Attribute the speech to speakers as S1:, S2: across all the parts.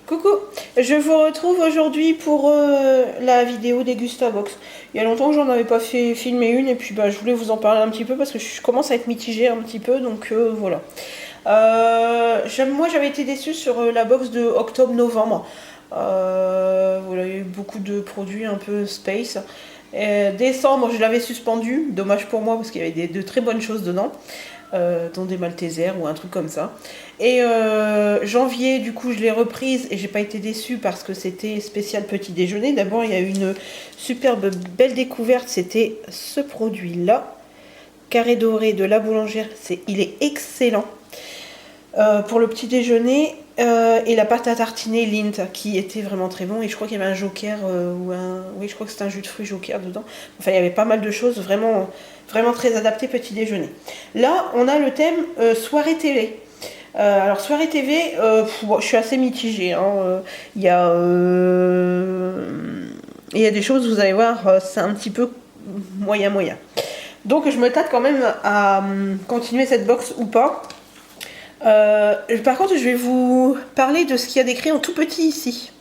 S1: Coucou, je vous retrouve aujourd'hui pour la vidéo Dégustabox. Il y a longtemps que j'en avais pas fait filmer une et puis je voulais vous en parler un petit peu parce que je commence à être mitigée un petit peu, donc voilà. Moi j'avais été déçue sur la box de octobre-novembre. Voilà, il y a eu beaucoup de produits un peu space. Décembre je l'avais suspendu, dommage pour moi parce qu'il y avait de très bonnes choses dedans. Dont des Maltesers ou un truc comme ça. Et janvier, du coup, je l'ai reprise et j'ai pas été déçue parce que c'était spécial petit déjeuner. D'abord, il y a eu une superbe belle découverte, c'était ce produit-là, carré doré de la boulangère. Il est excellent pour le petit déjeuner. Et la pâte à tartiner Lindt qui était vraiment très bon, et je crois qu'il y avait un joker oui, je crois que c'était un jus de fruits joker dedans. Enfin, il y avait pas mal de choses vraiment très adaptées petit déjeuner. Là on a le thème soirée télé. Alors soirée TV, bon, je suis assez mitigée, hein. Il y a des choses, vous allez voir, c'est un petit peu moyen. Donc je me tâte quand même à continuer cette box ou pas. Par contre, je vais vous parler de ce qu'il y a décrit en tout petit ici.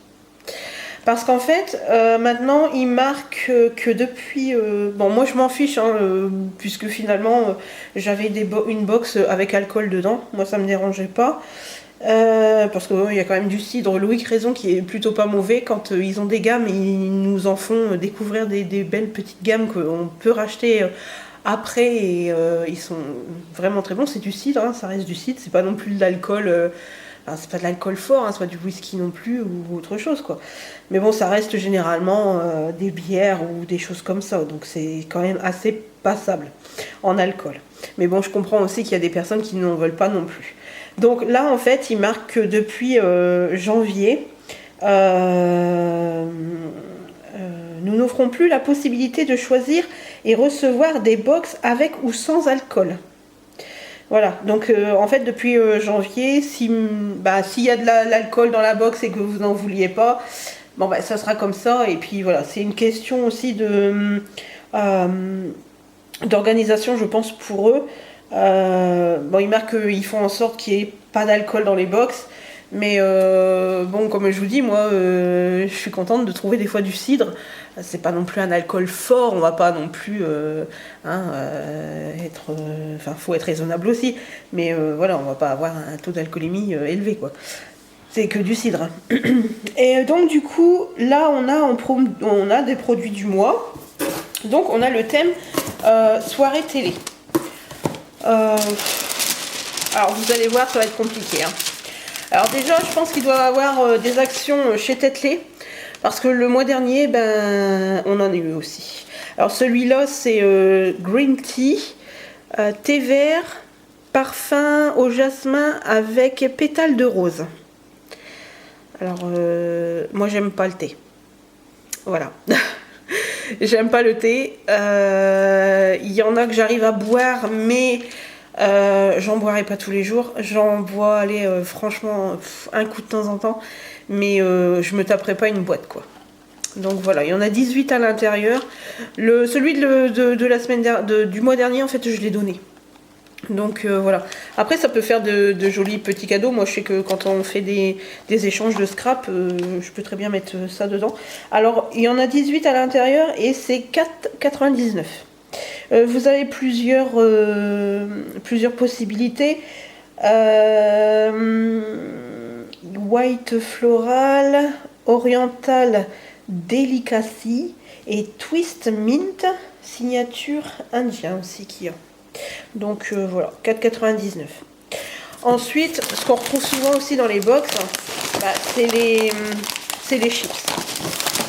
S1: Parce qu'en fait, maintenant, il marque que depuis... bon, moi, je m'en fiche, hein, puisque finalement, j'avais une box avec alcool dedans. Moi, ça me dérangeait pas. Parce qu'il y a quand même du cidre Louis Craison qui est plutôt pas mauvais. Quand ils ont des gammes, ils nous en font découvrir des belles petites gammes qu'on peut racheter... après, et ils sont vraiment très bons. C'est du cidre, hein, ça reste du cidre. C'est pas non plus de l'alcool. Enfin, c'est pas de l'alcool fort, hein, c'est pas du whisky non plus ou autre chose, quoi. Mais bon, ça reste généralement des bières ou des choses comme ça. Donc c'est quand même assez passable en alcool. Mais bon, je comprends aussi qu'il y a des personnes qui n'en veulent pas non plus. Donc là, en fait, il marque que depuis janvier, nous n'offrons plus la possibilité de choisir et recevoir des box avec ou sans alcool. Voilà, donc en fait depuis janvier, s'il y a de l'alcool dans la box et que vous n'en vouliez pas, bon ça sera comme ça. Et puis voilà, c'est une question aussi d'organisation, je pense, pour eux. Bon, ils marquent qu'ils font en sorte qu'il n'y ait pas d'alcool dans les box. Mais bon, comme je vous dis, moi, je suis contente de trouver des fois du cidre. C'est pas non plus un alcool fort, on va pas non plus être... Enfin, faut être raisonnable aussi. Mais voilà, on va pas avoir un taux d'alcoolémie élevé, quoi. C'est que du cidre. Et donc, du coup, là, on a des produits du mois. Donc, on a le thème soirée télé. Alors, vous allez voir, ça va être compliqué, hein. Alors déjà, je pense qu'il doit y avoir des actions chez Tetley, parce que le mois dernier, on en a eu aussi. Alors celui-là, c'est Green Tea, thé vert, parfum au jasmin avec pétales de rose. Alors, moi, j'aime pas le thé. Voilà. J'aime pas le thé. Il y en a que j'arrive à boire, mais... j'en boirai pas tous les jours, j'en bois, franchement, un coup de temps en temps, mais je me taperai pas une boîte, quoi. Donc voilà, il y en a 18 à l'intérieur. Celui de la semaine du mois dernier, en fait, je l'ai donné. Donc voilà. Après, ça peut faire de jolis petits cadeaux. Moi, je sais que quand on fait des échanges de scrap, je peux très bien mettre ça dedans. Alors, il y en a 18 à l'intérieur et c'est 4,99 €. Vous avez plusieurs possibilités. White Floral, Oriental Delicacy et Twist Mint, signature indien aussi qu'il y a. Donc voilà, 4,99 €. Ensuite, ce qu'on retrouve souvent aussi dans les box, c'est les chips.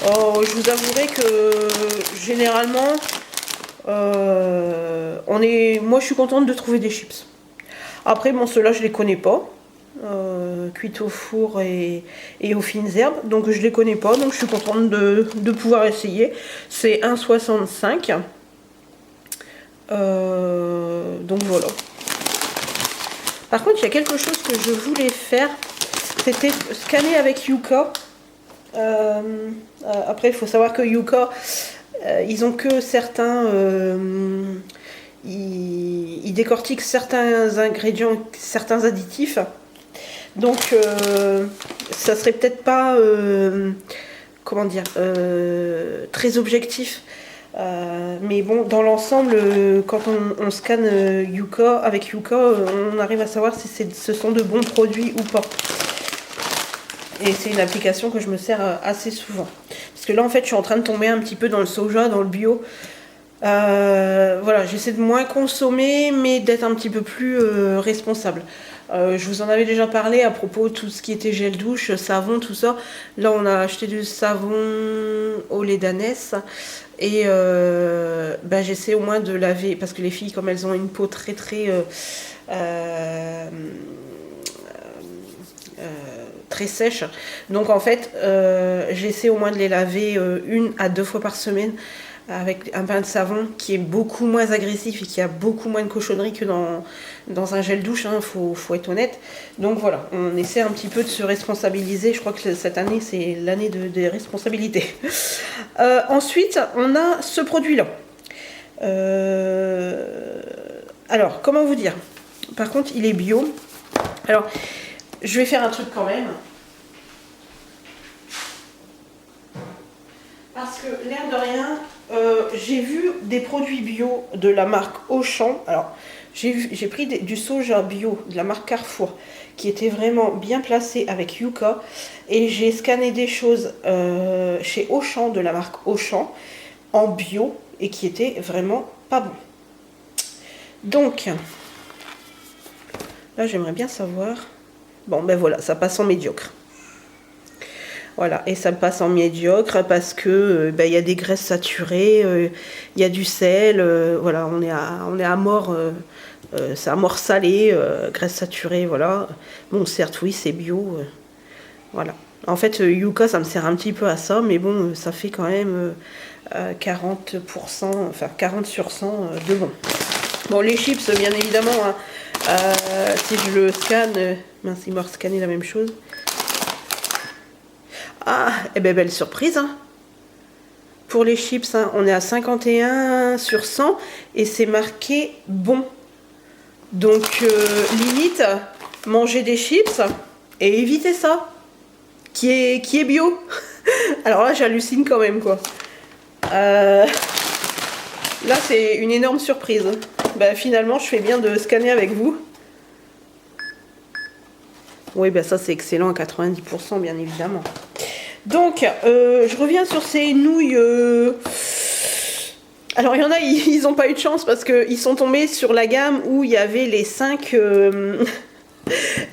S1: Oh, je vous avouerai que généralement... moi je suis contente de trouver des chips. Après bon, ceux-là je les connais pas, cuites au four et aux fines herbes, donc je les connais pas, donc je suis contente de pouvoir essayer. C'est 1,65 €. Donc voilà. Par contre, il y a quelque chose que je voulais faire, c'était scanner avec Yuka. Après, il faut savoir que Yuka, ils ont que certains... ils décortiquent certains ingrédients, certains additifs. Donc, ça serait peut-être pas, comment dire, très objectif. Mais bon, dans l'ensemble, quand on scanne Yuka, avec Yuka, on arrive à savoir si ce sont de bons produits ou pas. Et c'est une application que je me sers assez souvent. Parce que là, en fait, je suis en train de tomber un petit peu dans le soja, dans le bio. Voilà, j'essaie de moins consommer, mais d'être un petit peu plus responsable. Je vous en avais déjà parlé à propos de tout ce qui était gel douche, savon, tout ça. Là, on a acheté du savon au lait d'ânesse. Et j'essaie au moins de laver, parce que les filles, comme elles ont une peau très très très sèche, donc en fait j'essaie au moins de les laver 1 à 2 fois par semaine avec un bain de savon qui est beaucoup moins agressif et qui a beaucoup moins de cochonneries que dans un gel douche, hein, faut être honnête. Donc voilà, on essaie un petit peu de se responsabiliser. Je crois que cette année, c'est l'année des responsabilités. Ensuite, on a ce produit-là. Alors, comment vous dire? Par contre, il est bio. Alors, je vais faire un truc quand même. Parce que l'air de rien, j'ai vu des produits bio de la marque Auchan. Alors, j'ai pris du soja bio de la marque Carrefour qui était vraiment bien placé avec Yuka. Et j'ai scanné des choses chez Auchan, de la marque Auchan, en bio et qui étaient vraiment pas bons. Donc, là, j'aimerais bien savoir. Bon, ben voilà, ça passe en médiocre. Voilà, et ça passe en médiocre parce que y a des graisses saturées, il y a du sel, voilà, on est à mort, c'est à mort salée, graisse saturée, voilà. Bon, certes, oui, c'est bio, voilà. En fait, Yuka, ça me sert un petit peu à ça, mais bon, ça fait quand même 40%, enfin 40 sur 100 de bon. Bon, les chips, bien évidemment, hein, si je le scanne, mince, il m'a rescanné la même chose. Ah, et ben belle surprise, hein. Pour les chips, hein, on est à 51 sur 100 et c'est marqué bon. Donc, limite, manger des chips et éviter ça, qui est bio. Alors là, j'hallucine quand même, quoi. Là, c'est une énorme surprise. Bah, finalement, je fais bien de scanner avec vous. Oui, bah ça, c'est excellent à 90%, bien évidemment. Donc, je reviens sur ces nouilles. Alors, il y en a, ils n'ont pas eu de chance parce qu'ils sont tombés sur la gamme où il y avait les 5,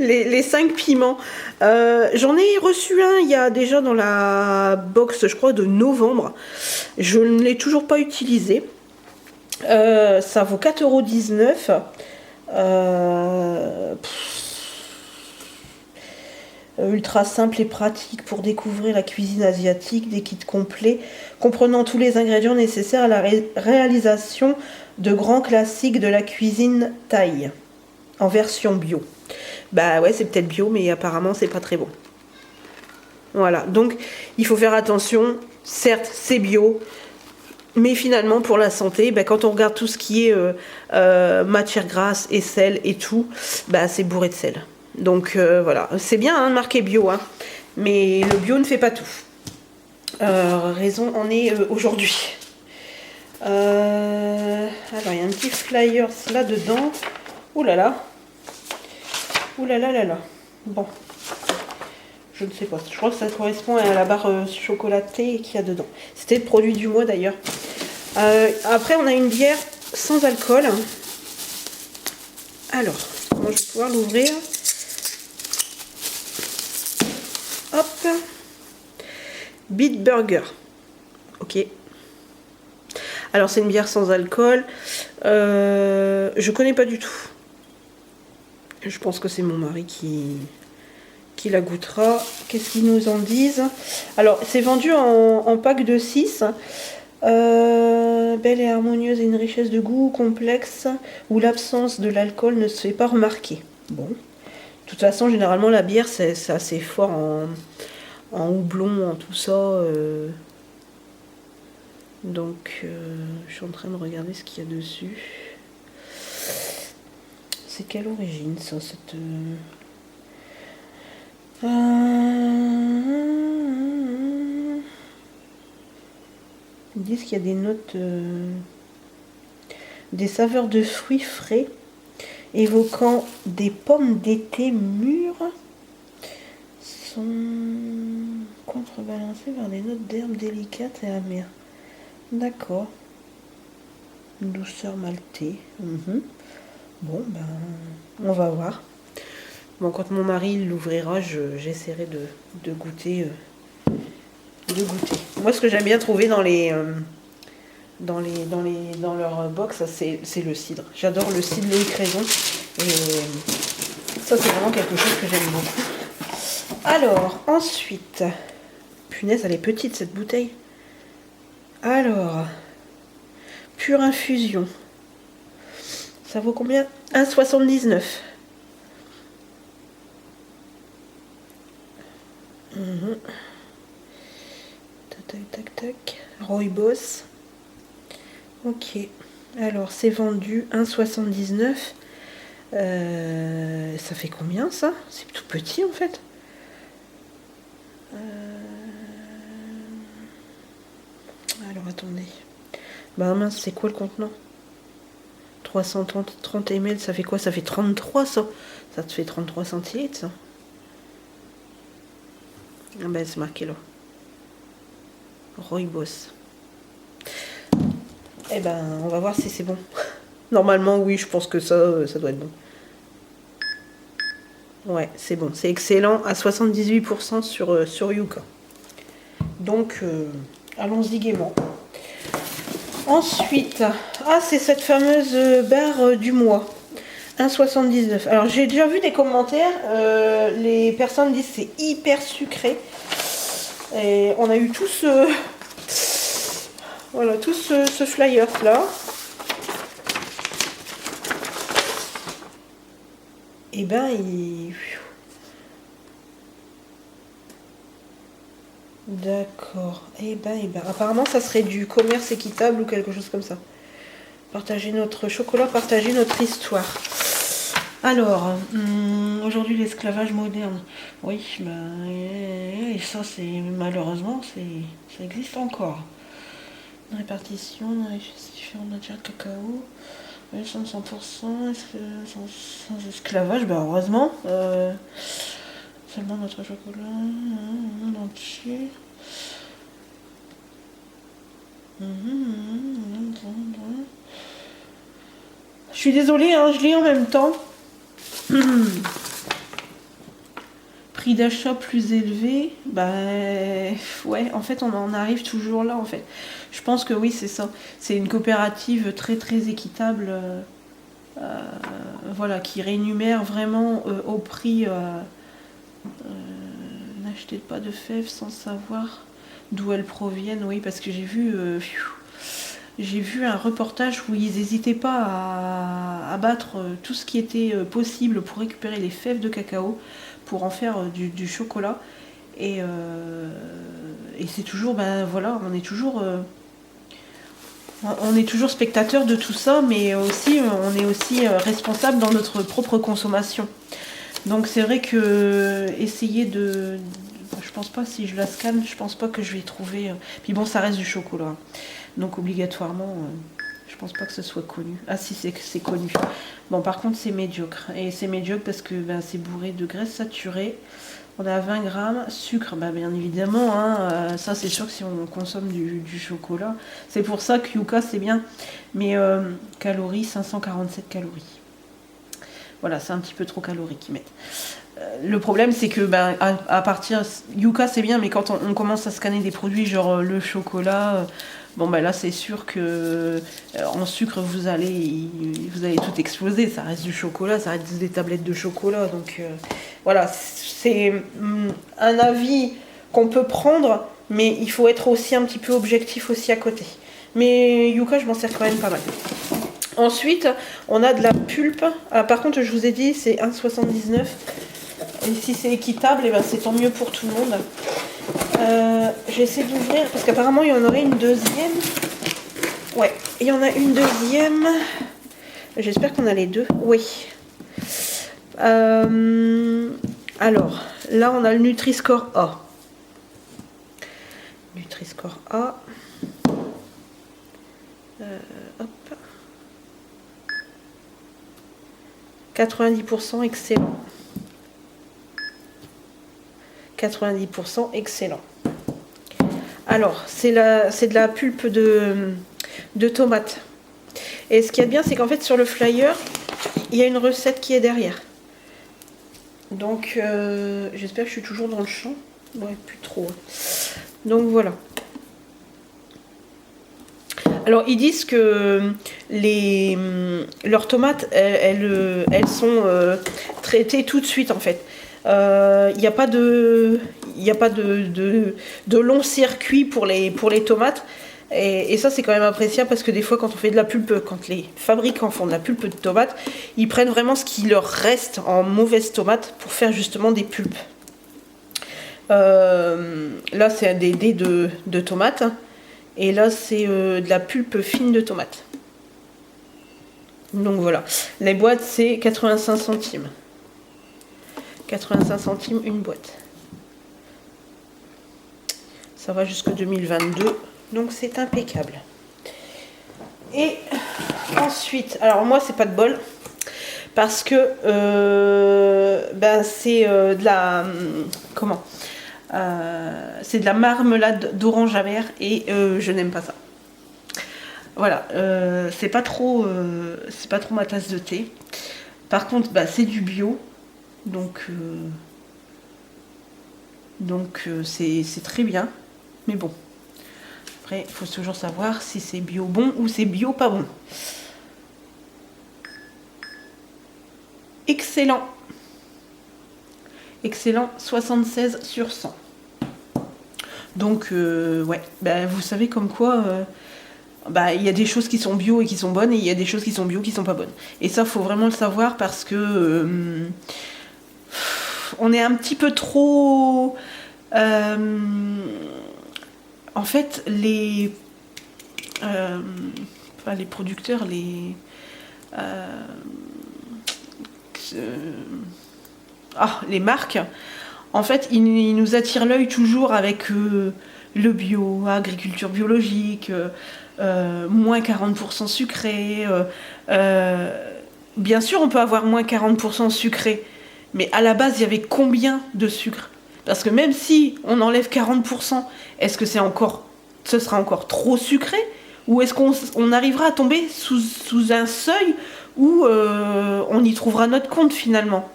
S1: les 5 piments. J'en ai reçu un il y a déjà dans la box, je crois, de novembre. Je ne l'ai toujours pas utilisé. Ça vaut 4,19 €. Ultra simple et pratique pour découvrir la cuisine asiatique, des kits complets comprenant tous les ingrédients nécessaires à la réalisation de grands classiques de la cuisine thaï en version bio. Bah ouais, c'est peut-être bio, mais apparemment c'est pas très bon. Voilà, donc il faut faire attention. Certes, c'est bio, mais finalement pour la santé, quand on regarde tout ce qui est matière grasse et sel et tout, c'est bourré de sel. Donc voilà, c'est bien hein, de marquer bio, hein, mais le bio ne fait pas tout. Raison en est aujourd'hui. Alors il y a un petit flyer là-dedans. Ouh là là. Ouh là là là là. Bon. Je ne sais pas. Je crois que ça correspond à la barre chocolatée qu'il y a dedans. C'était le produit du mois d'ailleurs. Après on a une bière sans alcool. Alors, moi je vais pouvoir l'ouvrir. Hop, Beat Burger. Ok. Alors c'est une bière sans alcool. Je connais pas du tout. Je pense que c'est mon mari qui la goûtera. Qu'est-ce qu'ils nous en disent? Alors c'est vendu en pack de 6. Belle et harmonieuse et une richesse de goût complexe où l'absence de l'alcool ne se fait pas remarquer. Bon. De toute façon, généralement, la bière, c'est assez fort en houblon, en tout ça. Donc, je suis en train de regarder ce qu'il y a dessus. C'est quelle origine, ça, cette... Ils disent qu'il y a des notes, des saveurs de fruits frais, évoquant des pommes d'été mûres, sont contrebalancées par des notes d'herbes délicates et amères. D'accord. Une douceur maltée. Bon, ben, on va voir. Bon, quand mon mari l'ouvrira, j'essaierai de goûter. Moi, ce que j'aime bien trouver dans leur box, c'est le cidre. J'adore le cidre Loïc Raison. Et ça, c'est vraiment quelque chose que j'aime beaucoup. Alors, ensuite... Punaise, elle est petite, cette bouteille. Alors... Pure infusion. Ça vaut combien? 1,79. Tac, tac, tac. Rooibos. Ok. Alors, c'est vendu 1,79. Ça fait combien, ça? C'est tout petit, en fait. Alors, attendez. Bah mince, c'est quoi le contenant? 330 ml, ça fait quoi? Ça fait 33, ça. Ça te fait 33 centilitres, ça. Ah ben, c'est marqué là. Rooibos. Eh ben, on va voir si c'est bon. Normalement, oui, je pense que ça doit être bon. Ouais, c'est bon. C'est excellent. À 78% sur Yuka. Donc, allons-y gaiement. Ensuite, c'est cette fameuse barre du mois. 1,79. Alors, j'ai déjà vu des commentaires. Les personnes disent que c'est hyper sucré. Et on a eu tout ce... Voilà, tout ce flyer là. Et ben, D'accord. Et ben. Apparemment, ça serait du commerce équitable ou quelque chose comme ça. Partager notre chocolat, partager notre histoire. Alors, aujourd'hui, l'esclavage moderne. Oui, ben, et ça, c'est malheureusement, ça existe encore. Répartition, différentes matières de cacao, de 100%, sans esclavage, ben heureusement. Seulement notre chocolat en entier. Je suis désolée, hein, je lis en même temps. Prix d'achat plus élevé, bah ouais, en fait on en arrive toujours là en fait. Je pense que oui, c'est ça. C'est une coopérative très très équitable, voilà, qui rémunère vraiment au prix. N'achetez pas de fèves sans savoir d'où elles proviennent. Oui, parce que j'ai vu un reportage où ils n'hésitaient pas à abattre tout ce qui était possible pour récupérer les fèves de cacao, pour en faire du chocolat. Et c'est toujours, ben voilà, on est toujours spectateur de tout ça, mais aussi on est aussi responsable dans notre propre consommation. Donc c'est vrai que essayer je pense pas, si je la scanne, je pense pas que je vais trouver. Puis bon, ça reste du chocolat. Donc obligatoirement, je pense pas que ce soit connu. Ah si, c'est connu. Bon, par contre, c'est médiocre. Et c'est médiocre parce que c'est bourré de graisse saturée. On a 20 grammes. Sucre, bien évidemment. Ça, c'est sûr que si on consomme du chocolat. C'est pour ça que Yuka, c'est bien. Mais calories, 547 calories. Voilà, c'est un petit peu trop calorique qu'ils mettent. Le problème, c'est que à partir... Yuka, c'est bien, mais quand on commence à scanner des produits genre le chocolat... là, c'est sûr que en sucre, vous allez tout exploser. Ça reste du chocolat, ça reste des tablettes de chocolat. Donc, voilà, c'est un avis qu'on peut prendre, mais il faut être aussi un petit peu objectif aussi à côté. Mais Yuka, je m'en sers quand même pas mal. Ensuite, on a de la pulpe. Par contre, je vous ai dit, c'est 1,79. Et si c'est équitable, c'est tant mieux pour tout le monde. J'essaie d'ouvrir, parce qu'apparemment, il y en aurait une deuxième. Ouais, il y en a une deuxième. J'espère qu'on a les deux. Oui. Alors, là, on a le Nutri-Score A. Nutri-Score A. Hop. 90% excellent. 90% excellent. Alors, c'est de la pulpe de tomate. Et ce qu'il y a de bien, c'est qu'en fait, sur le flyer, il y a une recette qui est derrière. Donc, j'espère que je suis toujours dans le champ. Ouais, plus trop. Donc, voilà. Alors, ils disent que leurs tomates, elles sont traitées tout de suite, en fait. Il n'y a pas de long circuit pour les tomates. Et ça, c'est quand même appréciable parce que des fois, quand on fait de la pulpe, quand les fabricants font de la pulpe de tomates, ils prennent vraiment ce qui leur reste en mauvaises tomates pour faire justement des pulpes. Là, c'est des dés de tomates. Et là, c'est de la pulpe fine de tomates. Donc voilà. Les boîtes, c'est 85 centimes. 85 centimes une boîte. Ça va jusqu'en 2022. Donc c'est impeccable. Et ensuite, alors moi, c'est pas de bol. Parce que c'est de la... Comment c'est de la marmelade d'orange amère et je n'aime pas ça. Voilà, c'est pas trop ma tasse de thé. Par contre, c'est du bio, donc c'est très bien. Mais bon, après, il faut toujours savoir si c'est bio bon ou c'est bio pas bon. Excellent. Excellent, 76 sur 100. Donc, ouais, vous savez comme quoi, il y a des choses qui sont bio et qui sont bonnes, et il y a des choses qui sont bio qui sont pas bonnes. Et ça, faut vraiment le savoir parce que on est un petit peu trop... en fait, les producteurs, les marques, en fait, ils nous attirent l'œil toujours avec le bio, agriculture biologique, moins 40% sucré. Bien sûr, on peut avoir moins 40% sucré, mais à la base, il y avait combien de sucre? Parce que même si on enlève 40%, est-ce que ce sera encore trop sucré? Ou est-ce qu'on arrivera à tomber sous un seuil où on y trouvera notre compte finalement?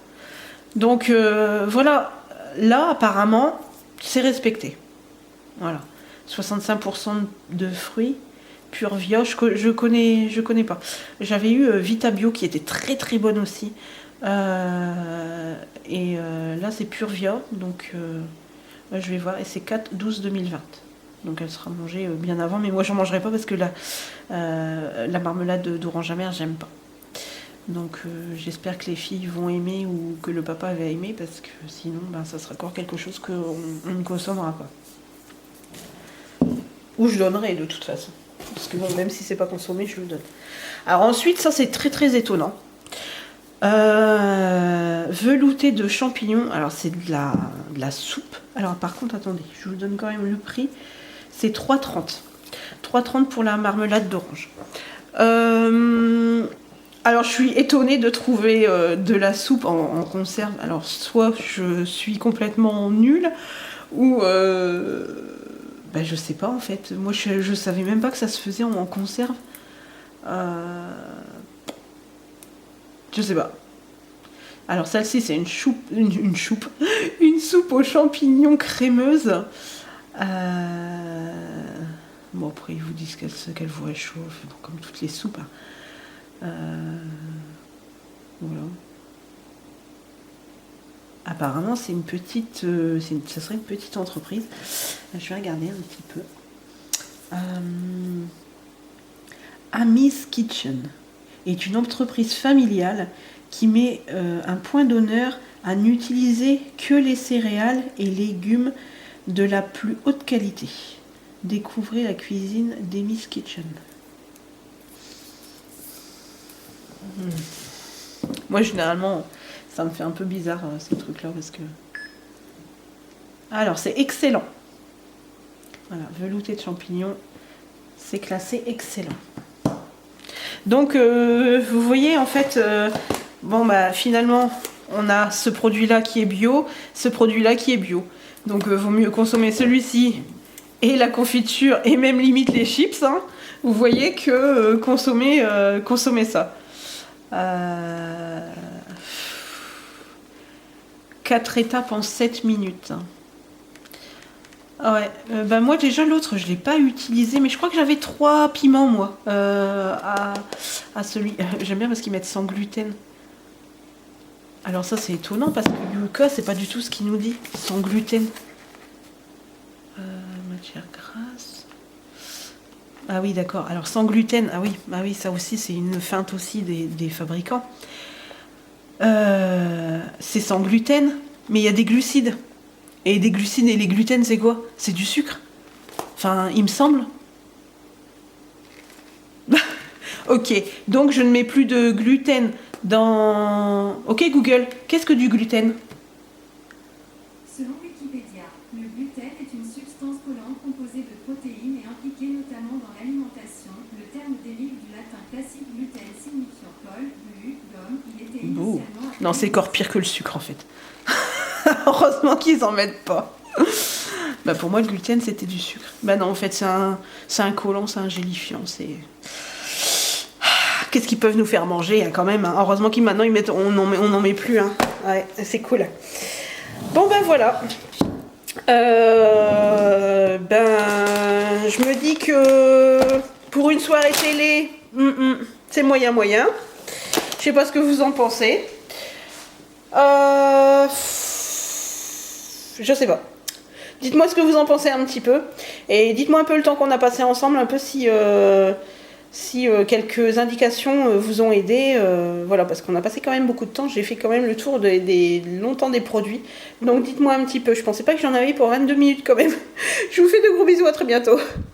S1: Donc voilà, là apparemment c'est respecté. Voilà, 65% de fruits, Pure Via, je connais pas. J'avais eu Vita Bio qui était très très bonne aussi. Là c'est Pure Via, donc je vais voir, et c'est 4/12/2020. Donc elle sera mangée bien avant, mais moi j'en mangerai pas parce que la marmelade d'orange amère j'aime pas. Donc j'espère que les filles vont aimer ou que le papa va aimer parce que sinon ça sera encore quelque chose qu'on ne consommera pas. Ou je donnerai de toute façon. Parce que bon, même si c'est pas consommé, je le donne. Alors ensuite, ça c'est très très étonnant. Velouté de champignons. Alors c'est de la soupe. Alors par contre, attendez, je vous donne quand même le prix. C'est 3,30. 3,30 pour la marmelade d'orange. Alors je suis étonnée de trouver de la soupe en conserve. Alors soit je suis complètement nulle, ou je sais pas en fait. Moi je savais même pas que ça se faisait en conserve. Je sais pas. Alors celle-ci c'est une soupe aux champignons crémeuse. Bon après ils vous disent qu'elle vous réchauffe, comme toutes les soupes. Voilà. Apparemment c'est une petite, ça serait une petite entreprise. Je vais regarder un petit peu. Amy's Kitchen est une entreprise familiale qui met un point d'honneur à n'utiliser que les céréales et légumes de la plus haute qualité. Découvrez la cuisine d'Amy's Kitchen. Moi généralement ça me fait un peu bizarre ces trucs là parce que... Alors c'est excellent. Voilà, velouté de champignons, c'est classé excellent. Donc vous voyez en fait, bon bah finalement on a ce produit-là qui est bio, ce produit-là qui est bio. Donc vaut mieux consommer celui-ci et la confiture et même limite les chips, hein, vous voyez, que consommer ça. 4 étapes en 7 minutes. Ah ouais, bah moi déjà l'autre je l'ai pas utilisé, mais je crois que j'avais 3 piments moi à celui. J'aime bien parce qu'ils mettent sans gluten. Alors ça c'est étonnant parce que Yuka c'est pas du tout ce qu'il nous dit, sans gluten. Matière grasse. Ah oui d'accord, alors sans gluten, ah oui ça aussi c'est une feinte aussi des fabricants. C'est sans gluten, mais il y a des glucides. Et des glucides et les gluten, c'est quoi? C'est du sucre. Enfin, il me semble. Ok, donc je ne mets plus de gluten dans... Ok Google, qu'est-ce que du gluten?
S2: Selon Wikipédia, le gluten est une substance collante composée de protéines et impliquée notamment dans l'alimentation. Le terme dérive du latin classique gluten signifiant colle, glu, gomme. Il était initialement...
S1: Non, c'est encore pire que le sucre en fait. Heureusement qu'ils en mettent pas. Bah pour moi le gluten c'était du sucre. Bah non en fait c'est un collant, c'est un gélifiant, c'est... Qu'est-ce qu'ils peuvent nous faire manger hein, quand même hein. Heureusement qu'ils maintenant ils mettent, on n'en met plus hein. Ouais, c'est cool. Bon ben voilà. Je me dis que pour une soirée télé, c'est moyen. Je sais pas ce que vous en pensez. Je sais pas. Dites-moi ce que vous en pensez un petit peu. Et dites-moi un peu le temps qu'on a passé ensemble, un peu si quelques indications vous ont aidé. Voilà, parce qu'on a passé quand même beaucoup de temps. J'ai fait quand même le tour longtemps des produits. Donc dites-moi un petit peu. Je pensais pas que j'en avais pour 22 minutes quand même. Je vous fais de gros bisous, à très bientôt.